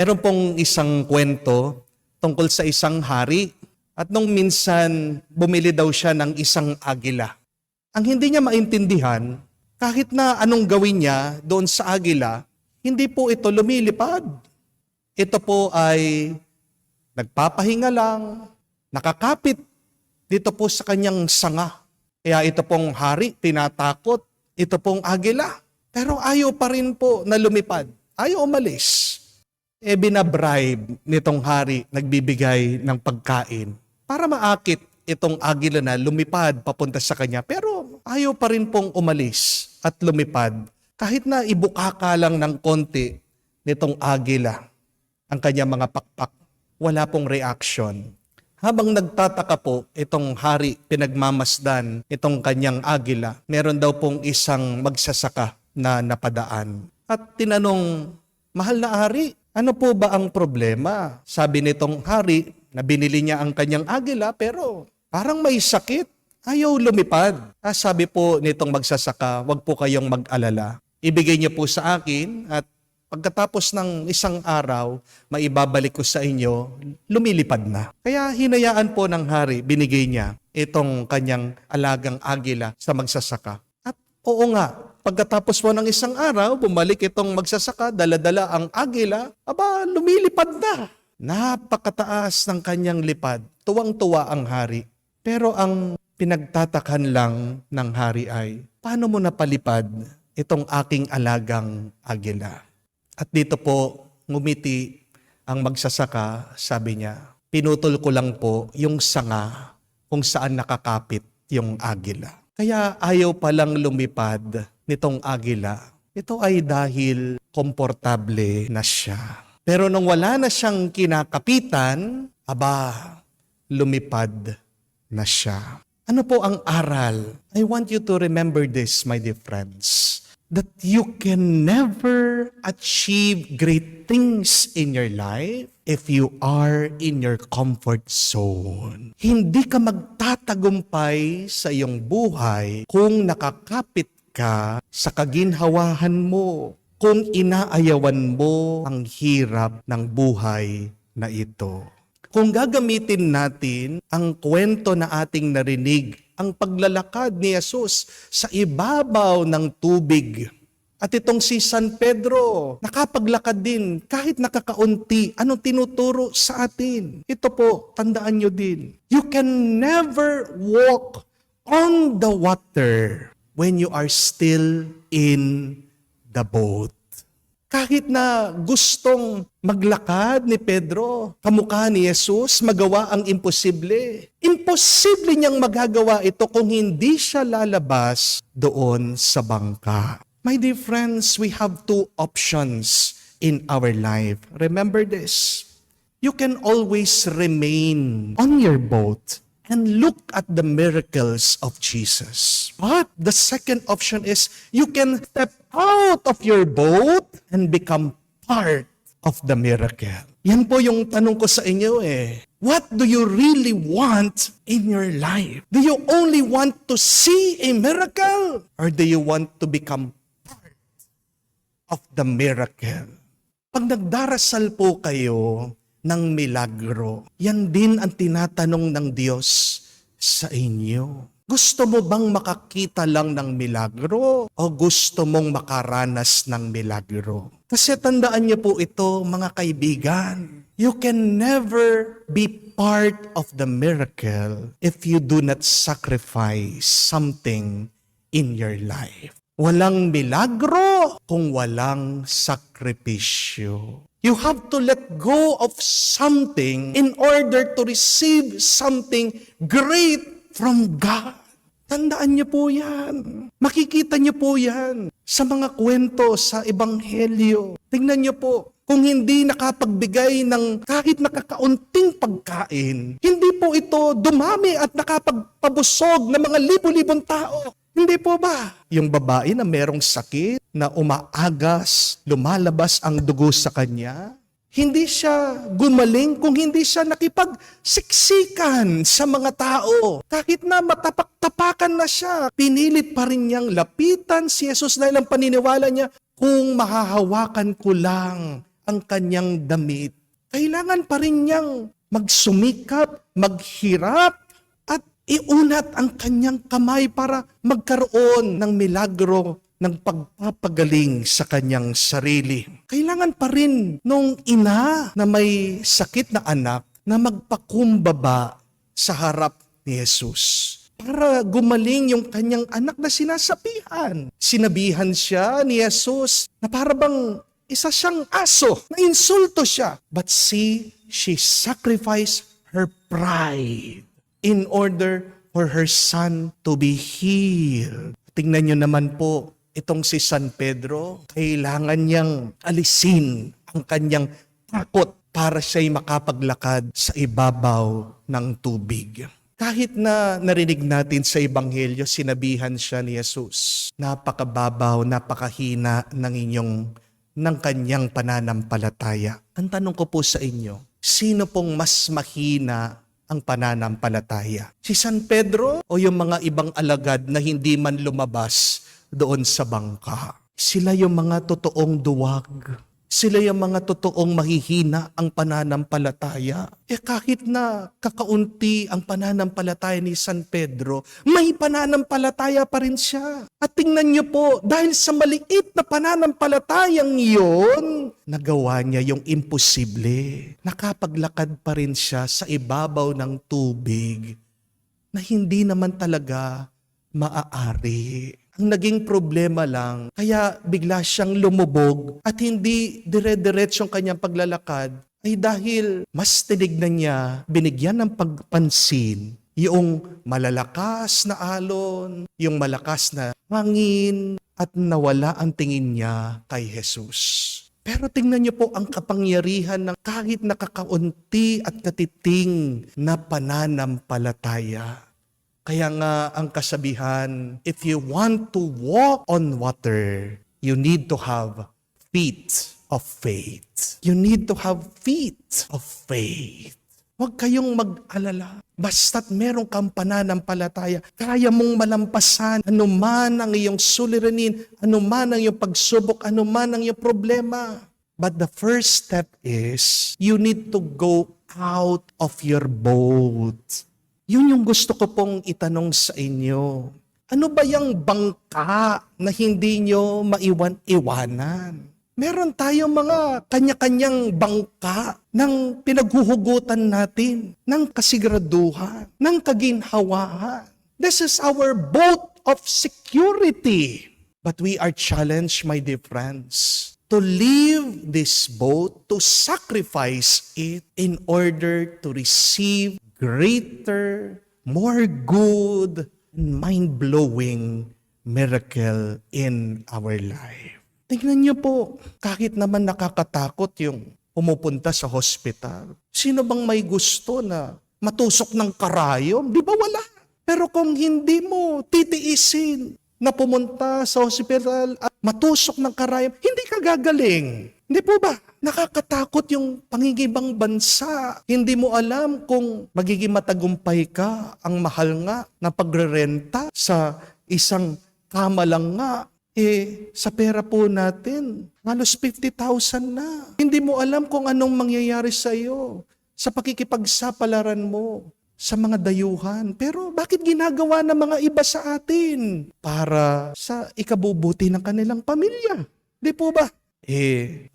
Meron pong isang kwento tungkol sa isang hari at nung minsan bumili daw siya ng isang agila. Ang hindi niya maintindihan, kahit na anong gawin niya doon sa agila, hindi po ito lumilipad. Ito po ay nagpapahinga lang, nakakapit dito po sa kanyang sanga. Kaya ito pong hari, tinatakot, ito pong agila. Pero ayaw pa rin po na lumipad, ayaw umalis. Binabribe nitong hari, nagbibigay ng pagkain para maakit itong agila na lumipad papunta sa kanya. Pero ayaw pa rin pong umalis at lumipad. Kahit na ibukaka lang ng konti nitong agila ang kanyang mga pakpak, wala pong reaction. Habang nagtataka po itong hari, pinagmamasdan itong kanyang agila, meron daw pong isang magsasaka na napadaan. At tinanong, "Mahal na hari, ano po ba ang problema?" Sabi nitong hari na binili niya ang kanyang agila pero parang may sakit, ayaw lumipad. Sabi po nitong magsasaka, "Wag po kayong mag-alala. Ibigay niyo po sa akin at pagkatapos ng isang araw, maibabalik ko sa inyo, lumilipad na." Kaya hinayaan po ng hari, binigay niya itong kanyang alagang agila sa magsasaka. At oo nga, pagkatapos po ng isang araw, bumalik itong magsasaka, dala-dala ang agila, lumilipad na. Napakataas ng kanyang lipad. Tuwang-tuwa ang hari. Pero ang pinagtatakan lang ng hari ay, paano mo napalipad itong aking alagang agila? At dito po, ngumiti ang magsasaka, sabi niya, "Pinutol ko lang po yung sanga kung saan nakakapit yung agila. Kaya ayaw palang lumipad nitong agila. Ito ay dahil komportable na siya. Pero nung wala na siyang kinakapitan, lumipad na siya." Ano po ang aral? I want you to remember this, my dear friends, that you can never achieve great things in your life if you are in your comfort zone. Hindi ka magtatagumpay sa iyong buhay kung nakakapit ka sa kaginhawahan mo, kung inaayawan mo ang hirap ng buhay na ito. Kung gagamitin natin ang kwento na ating narinig, ang paglalakad ni Jesus sa ibabaw ng tubig. At itong si San Pedro, nakapaglakad din kahit nakakaunti. Anong tinuturo sa atin? Ito po, tandaan nyo din. You can never walk on the water when you are still in the boat. Kahit na gustong maglakad ni Pedro, kamukha ni Jesus, magawa ang imposible. Imposible niyang magagawa ito kung hindi siya lalabas doon sa bangka. My dear friends, we have two options in our life. Remember this. You can always remain on your boat and look at the miracles of Jesus. But the second option is you can step out of your boat and become part of the miracle. Yan po yung tanong ko sa inyo What do you really want in your life? Do you only want to see a miracle? Or do you want to become part of the miracle? Pag nagdarasal po kayo ng milagro, yan din ang tinatanong ng Diyos sa inyo. Gusto mo bang makakita lang ng milagro o gusto mong makaranas ng milagro? Kasi tandaan niyo po ito, mga kaibigan. You can never be part of the miracle if you do not sacrifice something in your life. Walang milagro kung walang sakripisyo. You have to let go of something in order to receive something great from God. Tandaan niyo po yan. Makikita niyo po yan sa mga kwento sa Ebanghelyo. Tingnan niyo po, kung hindi nakapagbigay ng kahit nakakaunting pagkain, hindi po ito dumami at nakapagpabusog ng mga libo-libong tao. Hindi po ba? Yung babae na merong sakit, na umaagas, lumalabas ang dugo sa kanya, hindi siya gumaling kung hindi siya nakipagsiksikan sa mga tao. Kahit na matapak-tapakan na siya, pinilit pa rin niyang lapitan si Jesus dahil ang paniniwala niya, kung mahahawakan ko lang ang kanyang damit, kailangan pa rin niyang magsumikap, maghirap, at iunat ang kanyang kamay para magkaroon ng milagro ng pagpapagaling sa kanyang sarili. Kailangan pa rin nung ina na may sakit na anak na magpakumbaba sa harap ni Jesus para gumaling yung kanyang anak na sinasabihan. Sinabihan siya ni Jesus na para bang isa siyang aso, na insulto siya. But see, she sacrificed her pride in order for her son to be healed. Tingnan nyo naman po, itong si San Pedro, kailangan niyang alisin ang kanyang takot para siya'y makapaglakad sa ibabaw ng tubig. Kahit na narinig natin sa Ebanghelyo, sinabihan siya ni Jesus, napakababaw, napakahina ng kanyang pananampalataya. Ang tanong ko po sa inyo, sino pong mas mahina ang pananampalataya? Si San Pedro o yung mga ibang alagad na hindi man lumabas doon sa bangka? Sila yung mga totoong duwag. Sila yung mga totoong mahihina ang pananampalataya. Kahit na kakaunti ang pananampalataya ni San Pedro, may pananampalataya pa rin siya. At tingnan niyo po, dahil sa maliit na pananampalatayang iyon, nagawa niya yung imposible. Nakapaglakad pa rin siya sa ibabaw ng tubig na hindi naman talaga maaari. Ang naging problema lang, kaya bigla siyang lumubog at hindi dire-diretsong kanyang paglalakad ay dahil mas tinignan niya, binigyan ng pagpansin yung malalakas na alon, yung malakas na hangin at nawala ang tingin niya kay Jesus. Pero tingnan niyo po ang kapangyarihan ng kahit nakakaunti at katiting na pananampalataya. Kaya nga ang kasabihan, if you want to walk on water, you need to have feet of faith. You need to have feet of faith. Huwag kayong mag-alala. Basta't meron kang pananampalataya, kaya mong malampasan anuman ang iyong suliranin, anuman ang iyong pagsubok, anuman ang iyong problema. But the first step is, you need to go out of your boat. Yun yung gusto ko pong itanong sa inyo. Ano ba yung bangka na hindi nyo maiwan-iwanan? Meron tayong mga kanya-kanyang bangka ng pinaghuhugutan natin, ng kasiguraduhan, ng kaginhawaan. This is our boat of security. But we are challenged, my dear friends, to leave this boat, to sacrifice it in order to receive greater, more good, and mind-blowing miracle in our life. Tingnan niyo po, kahit naman nakakatakot yung pumupunta sa hospital. Sino bang may gusto na matusok ng karayom? Di ba wala? Pero kung hindi mo titiisin na pumunta sa hospital at matusok ng karayom, hindi ka gagaling. Hindi po ba? Nakakatakot yung pangingibang bansa. Hindi mo alam kung magiging matagumpay ka. Ang mahal nga na pagrerenta sa isang kama lang nga. Sa pera po natin, halos 50,000 na. Hindi mo alam kung anong mangyayari sa iyo sa pakikipagsapalaran mo sa mga dayuhan. Pero bakit ginagawa ng mga iba sa atin? Para sa ikabubuti ng kanilang pamilya. Di po ba?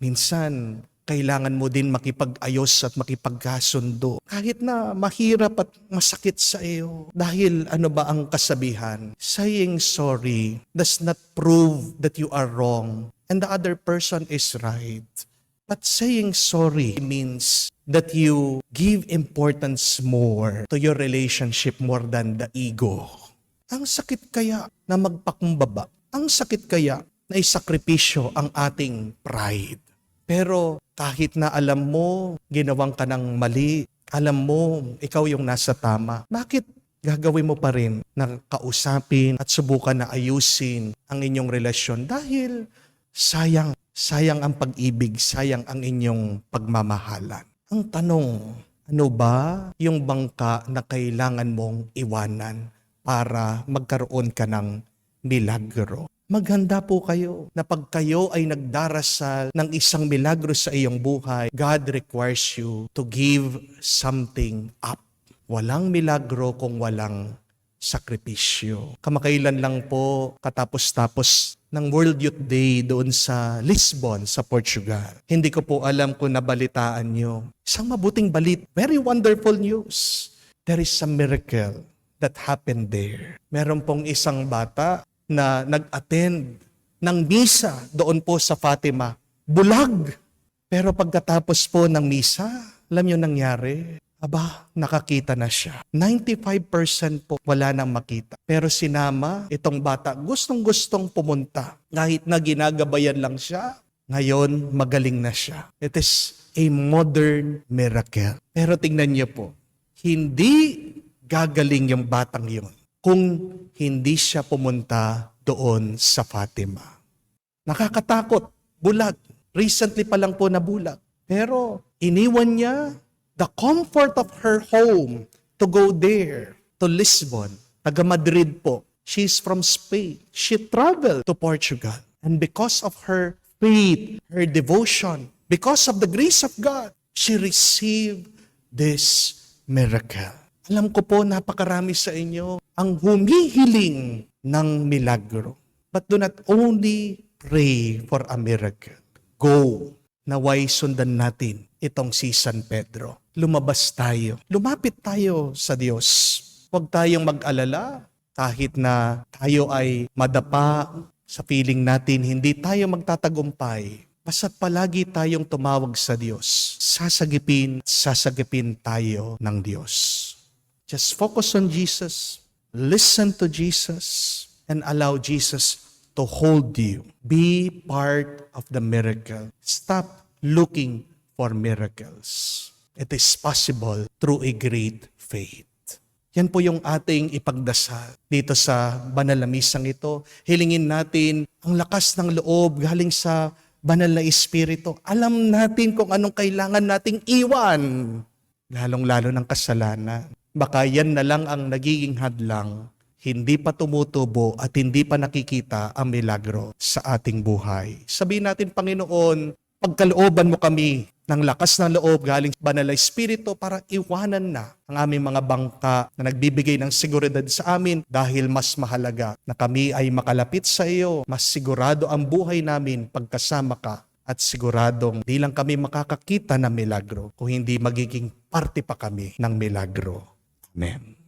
Minsan, kailangan mo din makipag-ayos at makipagkasundo. Kahit na mahirap at masakit sa iyo. Dahil ano ba ang kasabihan? Saying sorry does not prove that you are wrong and the other person is right. But saying sorry means that you give importance more to your relationship more than the ego. Ang sakit kaya na magpakumbaba? Ang sakit kaya na isakripisyo ang ating pride? Pero kahit na alam mo, ginawang ka ng mali, alam mo, ikaw yung nasa tama, bakit gagawin mo pa rin na kausapin at subukan na ayusin ang inyong relasyon? Dahil sayang ang pag-ibig, sayang ang inyong pagmamahalan. Ang tanong, ano ba yung bangka na kailangan mong iwanan para magkaroon ka ng milagro? Maghanda po kayo na pag kayo ay nagdarasal ng isang milagro sa iyong buhay, God requires you to give something up. Walang milagro kung walang sakripisyo. Kamakailan lang po katapos-tapos ng World Youth Day doon sa Lisbon, sa Portugal. Hindi ko po alam kung nabalitaan nyo. Isang mabuting balit, very wonderful news. There is a miracle that happened there. Meron pong isang bata na nag-attend ng misa doon po sa Fatima. Bulag! Pero pagkatapos po ng misa, alam nyo nangyari? Aba, nakakita na siya. 95% po wala nang makita. Pero sinama itong bata, gustong-gustong pumunta. Kahit na ginagabayan lang siya, ngayon magaling na siya. It is a modern miracle. Pero tingnan niyo po, hindi gagaling yung batang yun kung hindi siya pumunta doon sa Fatima. Nakakatakot, bulag. Recently pa lang po nabulag. Pero iniwan niya the comfort of her home to go there, to Lisbon. Taga Madrid po. She's from Spain. She traveled to Portugal. And because of her faith, her devotion, because of the grace of God, she received this miracle. Alam ko po, napakarami sa inyo ang humihiling ng milagro. But do not only pray for a miracle. Go. Naway sundan natin itong si San Pedro. Lumabas tayo. Lumapit tayo sa Diyos. Huwag tayong mag-alala kahit na tayo ay madapa sa feeling natin, hindi tayo magtatagumpay. Basta't palagi tayong tumawag sa Diyos. Sasagipin tayo ng Diyos. Just focus on Jesus, listen to Jesus, and allow Jesus to hold you. Be part of the miracle. Stop looking for miracles. It is possible through a great faith. Yan po yung ating ipagdasal dito sa banal na misang ito. Hilingin natin ang lakas ng loob galing sa banal na Espiritu. Alam natin kung anong kailangan nating iwan, lalong-lalo ng kasalanan. Baka yan na lang ang nagiging hadlang, hindi pa tumutubo at hindi pa nakikita ang milagro sa ating buhay. Sabihin natin, Panginoon, pagkalooban mo kami ng lakas ng loob galing sa banal na Espiritu para iwanan na ang aming mga bangka na nagbibigay ng seguridad sa amin dahil mas mahalaga na kami ay makalapit sa iyo. Mas sigurado ang buhay namin pagkasama ka at siguradong di lang kami makakakita ng milagro kung hindi magiging parte pa kami ng milagro. Amen.